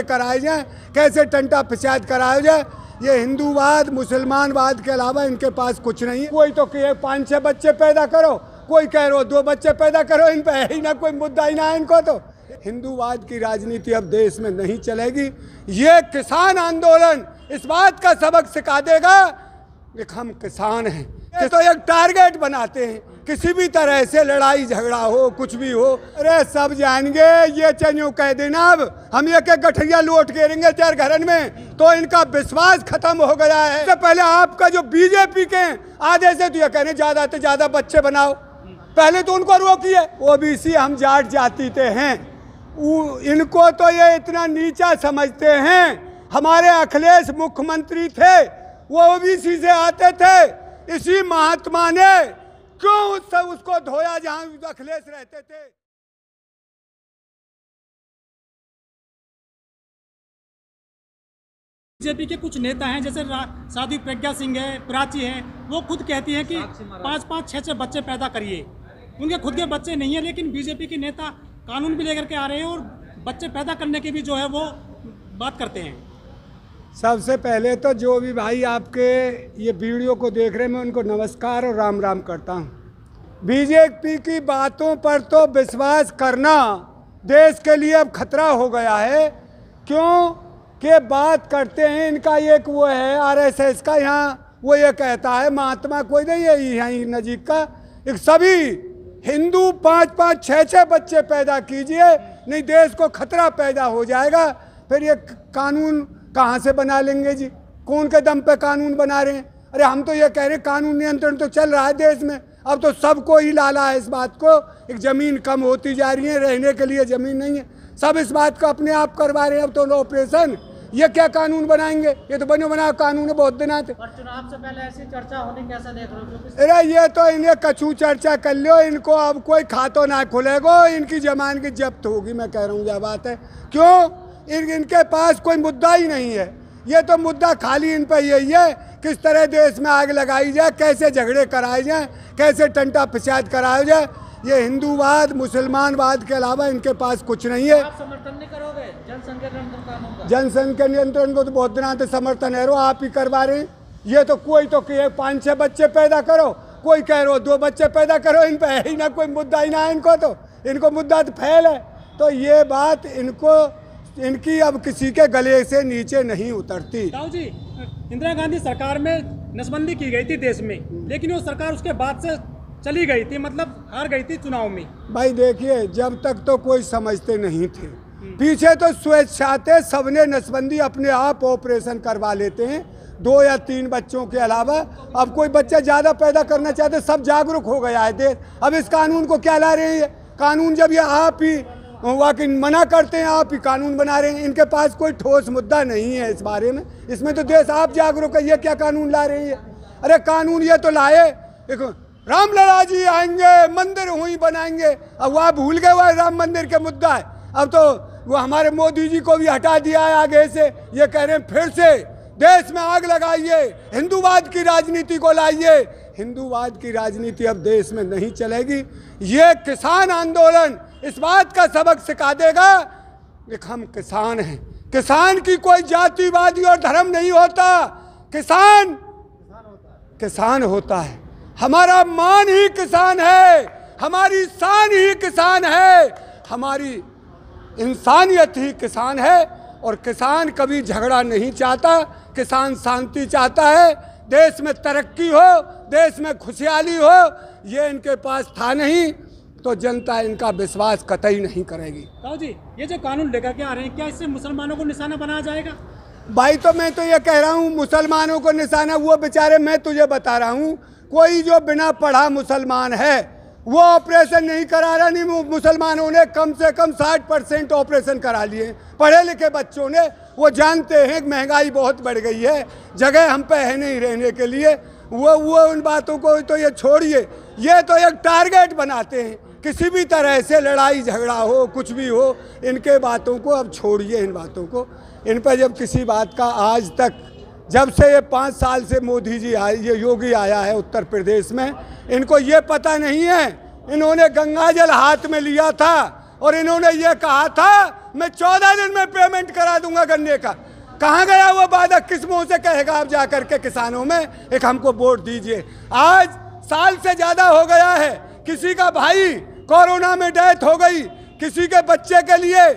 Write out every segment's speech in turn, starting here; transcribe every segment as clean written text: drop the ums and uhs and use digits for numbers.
कराए जाए, कैसे टंटा पंचायत कराया जाए। ये हिंदूवाद मुसलमानवाद के अलावा इनके पास कुछ नहीं है। कोई तो कहे 5-6 बच्चे पैदा करो, कोई कह रहे हो 2 बच्चे पैदा करो। इन पे है ही ना कोई मुद्दा ही ना है इनको। तो हिंदूवाद की राजनीति अब देश में नहीं चलेगी। ये किसान आंदोलन इस बात का सबक सिखा देगा कि हम किसान हैं। ये तो एक टारगेट बनाते हैं, किसी भी तरह से लड़ाई झगड़ा हो, कुछ भी हो, अरे सब जाएंगे। ये चाहिए कह देना अब हम एक गठरिया लौट गिरेंगे 4 घरन में, तो इनका विश्वास खत्म हो गया है। इससे पहले आपका जो बीजेपी के आधे से तो ये कहने ज्यादा से ज्यादा बच्चे बनाओ, पहले तो उनको रोकिए। ओबीसी हम जाट जाति के हैं, इनको तो ये इतना नीचा समझते हैं। हमारे अखिलेश मुख्यमंत्री थे, वो ओबीसी से आते थे। इसी महात्मा ने क्यों सब उसको धोया जहां अखिलेश रहते थे। बीजेपी के कुछ नेता हैं जैसे साध्वी प्रज्ञा सिंह है, प्राची है, वो खुद कहती हैं कि 5-5, 6-6 बच्चे पैदा करिए। उनके खुद के बच्चे नहीं है, लेकिन बीजेपी के नेता कानून भी लेकर के आ रहे हैं और बच्चे पैदा करने की भी जो है वो बात करते हैं। सबसे पहले तो जो भी भाई आपके ये वीडियो को देख रहे हैं, मैं उनको नमस्कार और राम राम करता हूँ। बीजेपी की बातों पर तो विश्वास करना देश के लिए अब खतरा हो गया है। क्यों कि बात करते हैं इनका एक वो है आरएसएस का, यहाँ वो ये कहता है महात्मा कोई नहीं है यहाँ नजीक का, एक सभी हिंदू 5-5, 6-6 बच्चे पैदा कीजिए, नहीं देश को खतरा पैदा हो जाएगा। फिर ये कानून कहाँ से बना लेंगे जी? कौन के दम पे कानून बना रहे हैं? अरे हम तो ये कह रहे हैं कानून नियंत्रण तो चल रहा है देश में, अब तो सबको ही लाला है इस बात को। एक ज़मीन कम होती जा रही है, रहने के लिए ज़मीन नहीं है, सब इस बात को अपने आप करवा रहे हैं। अब तो ऑपरेशन, ये क्या कानून बनाएंगे? ये तो बने बना कानून है बहुत दिन आते। और चुनाव से पहले ऐसी चर्चा होने कैसा देख रहे हो? अरे ये तो इन्हें कछू चर्चा कर लो, इनको अब कोई खातो ना खुलेगो, इनकी जमान की जब्त होगी। मैं कह रहा हूँ यह बात है। क्यों? इनके पास कोई मुद्दा ही नहीं है। ये तो मुद्दा खाली इन पर यही है किस तरह देश में आग लगाई जाए, कैसे झगड़े कराए जाए, कैसे टंटा पंचायत कराया जाए। ये हिंदूवाद मुसलमानवाद के अलावा इनके पास कुछ नहीं है। आप समर्थन नहीं करोगे जनसंघ के कानून का? जनसंघ के नियंत्रण को तो बहुत दिनों से समर्थन है, आप ही करवा रहे हैं। ये तो कोई तो कहे 5-6 बच्चे पैदा करो, कोई कह रहे हो 2 बच्चे पैदा करो। इन पे है ही ना कोई मुद्दा ही ना है इनको। तो इनको मुद्दा तो फैल है। तो ये बात इनकी अब किसी के गले से नीचे नहीं उतरती। ताऊ जी, इंदिरा गांधी सरकार में नसबंदी की गई थी देश में, लेकिन वो सरकार उसके बाद से चली गई थी, मतलब हार गई थी चुनाव में। भाई देखिए, जब तक तो कोई समझते नहीं थे, पीछे तो स्वेच्छा थे, सबने नसबंदी अपने आप ऑपरेशन करवा लेते हैं 2 या 3 बच्चों के अलावा। अब कोई बच्चा ज़्यादा पैदा करना चाहते, सब जागरूक हो गया है देश। अब इस कानून को क्या ला रहे हैं? कानून जब ये आप ही वाकई मना करते हैं, आप ही कानून बना रहे हैं। इनके पास कोई ठोस मुद्दा नहीं है इस बारे में। इसमें तो देश आप जागरूक है, ये क्या कानून ला रहे हैं? अरे कानून ये तो लाए, देखो रामलला जी आएंगे, मंदिर हुई बनाएंगे। अब वह भूल गए वह राम मंदिर के मुद्दा है। अब तो वो हमारे मोदी जी को भी हटा दिया है आगे से। ये कह रहे हैं फिर से देश में आग लगाइए, हिंदूवाद की राजनीति को लाइए। हिंदूवाद की राजनीति अब देश में नहीं चलेगी। ये किसान आंदोलन इस बात का सबक सिखा देगा कि हम किसान हैं। किसान की कोई जातिवादी और धर्म नहीं होता, किसान होता है। हमारा मान ही किसान है, हमारी शान ही किसान है, हमारी इंसानियत ही किसान है। और किसान कभी झगड़ा नहीं चाहता, किसान शांति चाहता है, देश में तरक्की हो, देश में खुशहाली हो। ये इनके पास था नहीं, तो जनता इनका विश्वास कतई नहीं करेगी। ताऊ जी, ये जो कानून लेकर के आ रहे हैं, क्या इससे मुसलमानों को निशाना बनाया जाएगा? भाई तो मैं तो ये कह रहा हूँ मुसलमानों को निशाना, वो बेचारे, मैं तुझे बता रहा हूँ, कोई जो बिना पढ़ा मुसलमान है वो ऑपरेशन नहीं करा रहा। नहीं, मुसलमानों ने कम से कम 60% ऑपरेशन करा लिए। पढ़े लिखे बच्चों ने, वो जानते हैं कि महंगाई बहुत बढ़ गई है, जगह हम पे है नहीं रहने के लिए। वो उन बातों को तो ये छोड़िए। ये तो एक टारगेट बनाते हैं, किसी भी तरह से लड़ाई झगड़ा हो, कुछ भी हो, इनके बातों को अब छोड़िए। इन बातों को, इन पर जब किसी बात का आज तक, जब से ये 5 साल से मोदी जी आए, ये योगी आया है उत्तर प्रदेश में, इनको ये पता नहीं है। इन्होंने गंगा जल हाथ में लिया था और इन्होंने ये कहा था मैं 14 दिन में पेमेंट करा दूंगा। दूंगा गन्ने का। कहाँ गया वो वादा, किस मुंह से कहेगा आप जा करके किसानों में एक हमको वोट दीजिए। आज साल से ज़्यादा हो गया है, किसी का भाई कोरोना में डेथ हो गई, किसी के बच्चे के लिए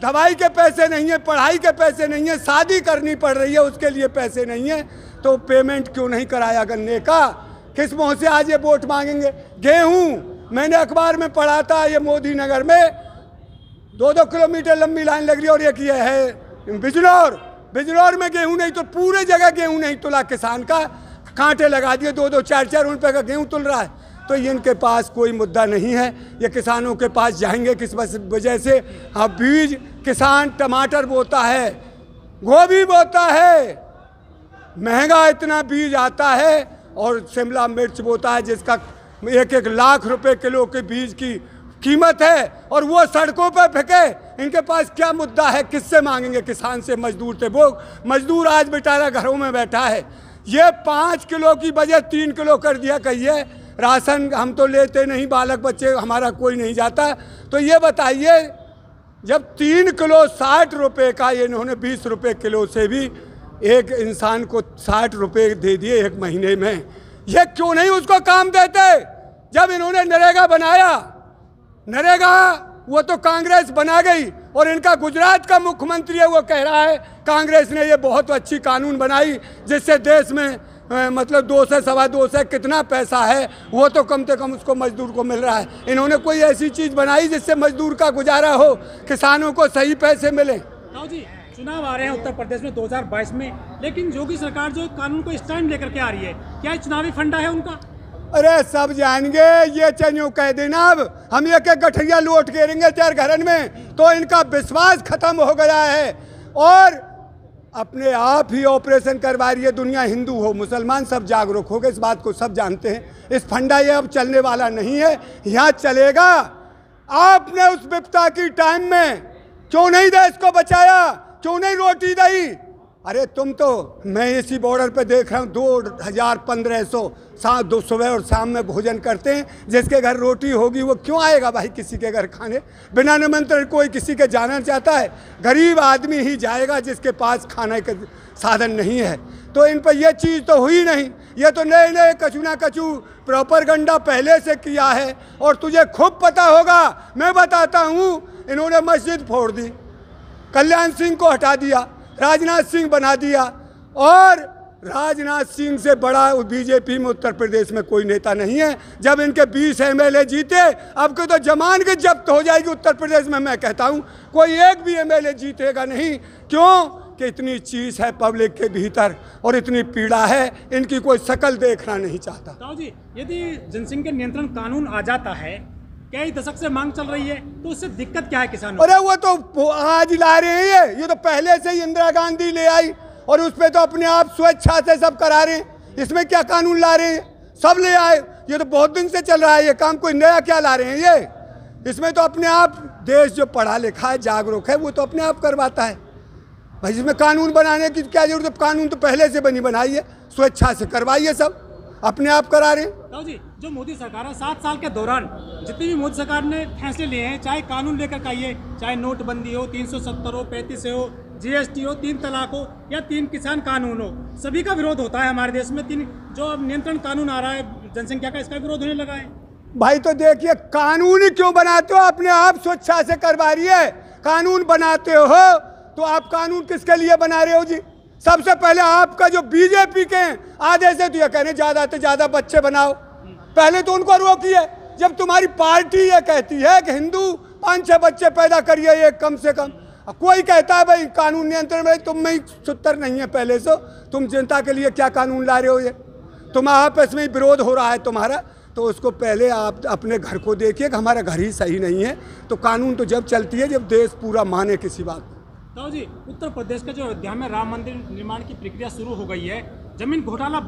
दवाई के पैसे नहीं है, पढ़ाई के पैसे नहीं है, शादी करनी पड़ रही है उसके लिए पैसे नहीं है, तो पेमेंट क्यों नहीं कराया गन्ने का? किस मुँह से आज ये वोट मांगेंगे? गेहूँ मैंने अखबार में पढ़ा था, ये मोदी नगर में 2-2 किलोमीटर लंबी लाइन लग रही है। और एक ये है बिजनौर में गेहूँ नहीं, तो पूरे जगह गेहूँ नहीं तुला किसान का, कांटे लगा दिए, 2-2 4-4 रुपये का गेहूँ तुल रहा है। तो इनके पास कोई मुद्दा नहीं है, ये किसानों के पास जाएंगे किस वजह से? हाँ, बीज किसान टमाटर बोता है, गोभी बोता है, महंगा इतना बीज आता है, और शिमला मिर्च बोता है जिसका 1-1 लाख रुपए किलो के बीज की कीमत है, और वो सड़कों पर फेंके। इनके पास क्या मुद्दा है? किससे मांगेंगे? किसान से, मजदूर से। वो मजदूर आज बेचारा घरों में बैठा है, ये 5 किलो की बजाय 3 किलो कर दिया। कहिए राशन हम तो लेते नहीं, बालक बच्चे हमारा कोई नहीं जाता। तो ये बताइए, जब 3 किलो 60 रुपये का, ये इन्होंने 20 रुपये किलो से भी एक इंसान को 60 रुपये दे दिए एक महीने में, ये क्यों नहीं उसको काम देते? जब इन्होंने नरेगा बनाया, नरेगा वो तो कांग्रेस बना गई, और इनका गुजरात का मुख्यमंत्री है, वो कह रहा है कांग्रेस ने ये बहुत अच्छी कानून बनाई जिससे देश में मतलब 2 से 2.25 से कितना पैसा है वो तो कम से कम उसको मजदूर को मिल रहा है। इन्होंने कोई ऐसी चीज़ बनाई जिससे मजदूर का गुजारा हो, किसानों को सही पैसे मिले? जी, चुनाव आ रहे हैं उत्तर प्रदेश में 2022 में, लेकिन योगी सरकार जो कानून को स्टैंड लेकर के आ रही है, क्या चुनावी फंडा है उनका? अरे सब जाएंगे, ये चनियों कह देना अब हम एक गठरिया लौट के रहेंगे 4 घरन में, तो इनका विश्वास खत्म हो गया है, और अपने आप ही ऑपरेशन करवा रही है दुनिया। हिंदू हो मुसलमान सब जागरूक हो गए, इस बात को सब जानते हैं। इस फंडा ये अब चलने वाला नहीं है, यहाँ चलेगा। आपने उस विपदा की टाइम में क्यों नहीं देश को बचाया, क्यों नहीं रोटी दी? अरे तुम तो, मैं इसी बॉर्डर पे देख रहा हूँ 2,1500 सुबह और शाम में भोजन करते हैं। जिसके घर रोटी होगी वो क्यों आएगा भाई किसी के घर खाने? बिना निमंत्रण कोई किसी के जाना चाहता है? गरीब आदमी ही जाएगा जिसके पास खाने के साधन नहीं है। तो इन पर यह चीज़ तो हुई नहीं, ये तो नए नए कचू ना कचू प्रोपेगेंडा पहले से किया है, और तुझे खूब पता होगा। मैं बताता हूँ, इन्होंने मस्जिद फोड़ दी, कल्याण सिंह को हटा दिया, राजनाथ सिंह बना दिया, और राजनाथ सिंह से बड़ा बीजेपी में उत्तर प्रदेश में कोई नेता नहीं है। जब इनके 20 MLA जीते, अब के तो जमानत जब्त हो जाएगी उत्तर प्रदेश में। मैं कहता हूं कोई एक भी MLA जीतेगा नहीं। क्यों? कि इतनी चीज़ है पब्लिक के भीतर और इतनी पीड़ा है, इनकी कोई शक्ल देखना नहीं चाहता। ताऊ जी, यदि जनसंघ के नियंत्रण कानून आ जाता है, कई दशक से मांग चल रही है, तो उससे दिक्कत क्या है किसानों? अरे वो तो आज ला रहे हैं, ये तो पहले से ही इंदिरा गांधी ले आई, और उस पर तो अपने आप स्वेच्छा से सब करा रहे हैं। इसमें क्या कानून ला रहे हैं? सब ले आए, ये तो बहुत दिन से चल रहा है ये काम, कोई नया क्या ला रहे हैं ये? इसमें तो अपने आप देश जो पढ़ा लिखा है, जागरूक है, वो तो अपने आप करवाता है भाई। इसमें कानून बनाने की क्या जरूरत है? कानून तो पहले से बनी बनाई है, स्वेच्छा से करवाइए, सब अपने आप करा रहे हैं। ताऊ जी, जो मोदी सरकार है 7 साल के दौरान जितने भी मोदी सरकार ने फैसले लिए हैं, चाहे कानून लेकर के आइए, चाहे नोटबंदी हो, 370 हो, 35 हो, GST हो, 3 तलाक हो, या 3 किसान कानून हो, सभी का विरोध होता है हमारे देश में। 3 जो अब नियंत्रण कानून आ रहा है जनसंख्या का, इसका विरोध होने लगा है। भाई तो देखिए, कानून ही क्यों बनाते हो? अपने आप स्वेच्छा से करवा रही है। कानून बनाते हो तो आप कानून किसके लिए बना रहे हो जी? सबसे पहले आपका जो बीजेपी के आदेश है, तो ये कहने ज़्यादा से ज़्यादा बच्चे बनाओ, पहले तो उनको रोकिए। जब तुम्हारी पार्टी ये कहती है कि हिंदू 5-6 बच्चे पैदा करिए एक कम से कम, कोई कहता है भाई कानून नियंत्रण में, तुम में सूत्र नहीं है पहले से, तुम जनता के लिए क्या कानून ला रहे हो? ये तुम आपस में विरोध हो रहा है तुम्हारा, तो उसको पहले आप अपने घर को देखिए कि हमारा घर ही सही नहीं है। तो कानून तो जब चलती है जब देश पूरा माने किसी बात को। ताऊ जी, उत्तर प्रदेश के जो अयोध्या में राम मंदिर निर्माण की प्रक्रिया शुरू हो गई है, जमीन घोटाला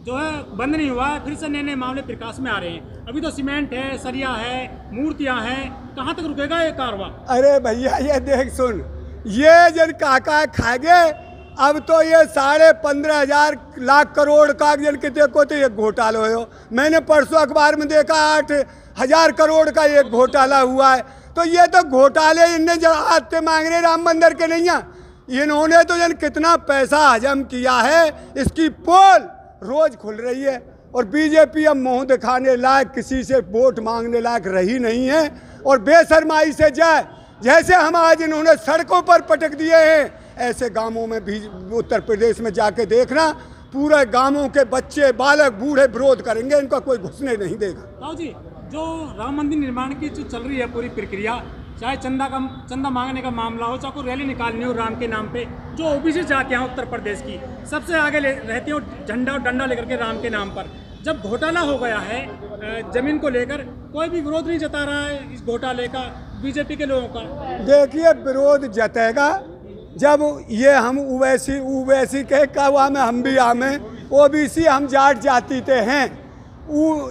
जो है बंद नहीं हुआ है, फिर से नए नए मामले प्रकाश में आ रहे हैं। अभी तो सीमेंट है, सरिया है, मूर्तियां हैं, कहाँ तक रुकेगा ये कारवां? अरे भैया ये देख सुन, ये जन काका खागे, अब तो ये 15.5 लाख करोड़ का जन के देखो तो ये घोटाला हो। मैंने परसों अखबार में देखा 8,000 करोड़ का एक घोटाला हुआ है। तो ये तो घोटाले इनने जब आते मांग रहे राम मंदिर के नहीं है, इन्होंने तो जन कितना पैसा हजम किया है, इसकी पोल रोज खुल रही है। और बीजेपी अब मुंह दिखाने लायक, किसी से वोट मांगने लायक रही नहीं है और बेशर्माई से जाए। जैसे हम आज इन्होंने सड़कों पर पटक दिए हैं, ऐसे गांवों में भी उत्तर प्रदेश में जाके देखना, पूरे गांवों के बच्चे बालक बूढ़े विरोध करेंगे, इनका कोई घुसने नहीं देगा। राव जी, जो राम मंदिर निर्माण की जो चल रही है पूरी प्रक्रिया, चाहे चंदा मांगने का मामला हो, चाहे कोई रैली निकालनी हो राम के नाम पे, जो ओबीसी जातियां हैं उत्तर प्रदेश की सबसे आगे रहती हो झंडा और डंडा लेकर के राम के नाम पर। जब घोटाला हो गया है जमीन को लेकर, कोई भी विरोध नहीं जता रहा है इस घोटाले का बीजेपी के लोगों का। देखिए, विरोध जतेगा जब ये हम ओवैसी के कवा में हम भी आमे, ओबीसी हम जाट जाति ते हैं।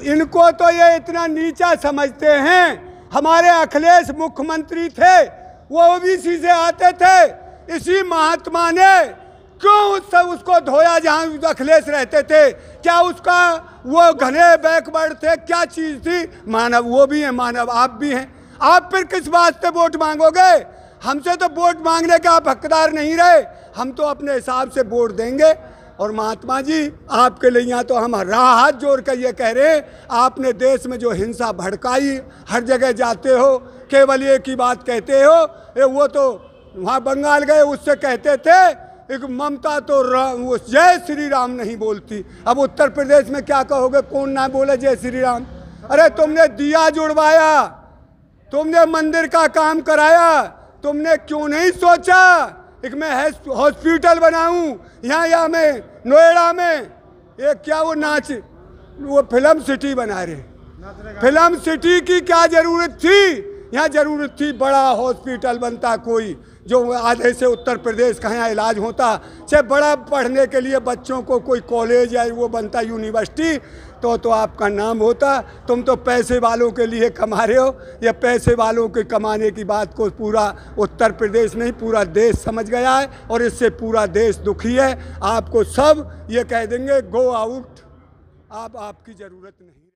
इनको तो ये इतना नीचा समझते हैं। हमारे अखिलेश मुख्यमंत्री थे, वो ओबीसी से आते थे। इसी महात्मा ने क्यों उसको धोया जहाँ अखिलेश रहते थे? क्या उसका वो घने बैकवर्ड थे? क्या चीज़ थी? मानव वो भी है, मानव आप भी हैं। आप फिर किस बात से वोट मांगोगे? हमसे तो वोट मांगने के आप हकदार नहीं रहे। हम तो अपने हिसाब से वोट देंगे। और महात्मा जी, आपके लिए यहाँ तो हम हाथ जोड़ कर ये कह रहे हैं, आपने देश में जो हिंसा भड़काई, हर जगह जाते हो केवल एक ही बात कहते हो। वो तो वहाँ बंगाल गए, उससे कहते थे एक ममता तो वो जय श्री राम नहीं बोलती। अब उत्तर प्रदेश में क्या कहोगे? कौन ना बोले जय श्री राम? अरे तुमने दिया जुड़वाया, तुमने मंदिर का काम कराया, तुमने क्यों नहीं सोचा एक मैं हॉस्पिटल बनाऊं यहाँ मैं नोएडा में? एक क्या वो फिल्म सिटी बना रहे। फिल्म सिटी की क्या जरूरत थी? यहाँ जरूरत थी बड़ा हॉस्पिटल बनता, कोई जो आधे से उत्तर प्रदेश का यहाँ इलाज होता, चाहे बड़ा पढ़ने के लिए बच्चों को कोई कॉलेज या वो बनता यूनिवर्सिटी, तो आपका नाम होता। तुम तो पैसे वालों के लिए कमा रहे हो। या पैसे वालों के कमाने की बात को पूरा उत्तर प्रदेश नहीं पूरा देश समझ गया है और इससे पूरा देश दुखी है। आपको सब ये कह देंगे गो आउट, आपकी ज़रूरत नहीं।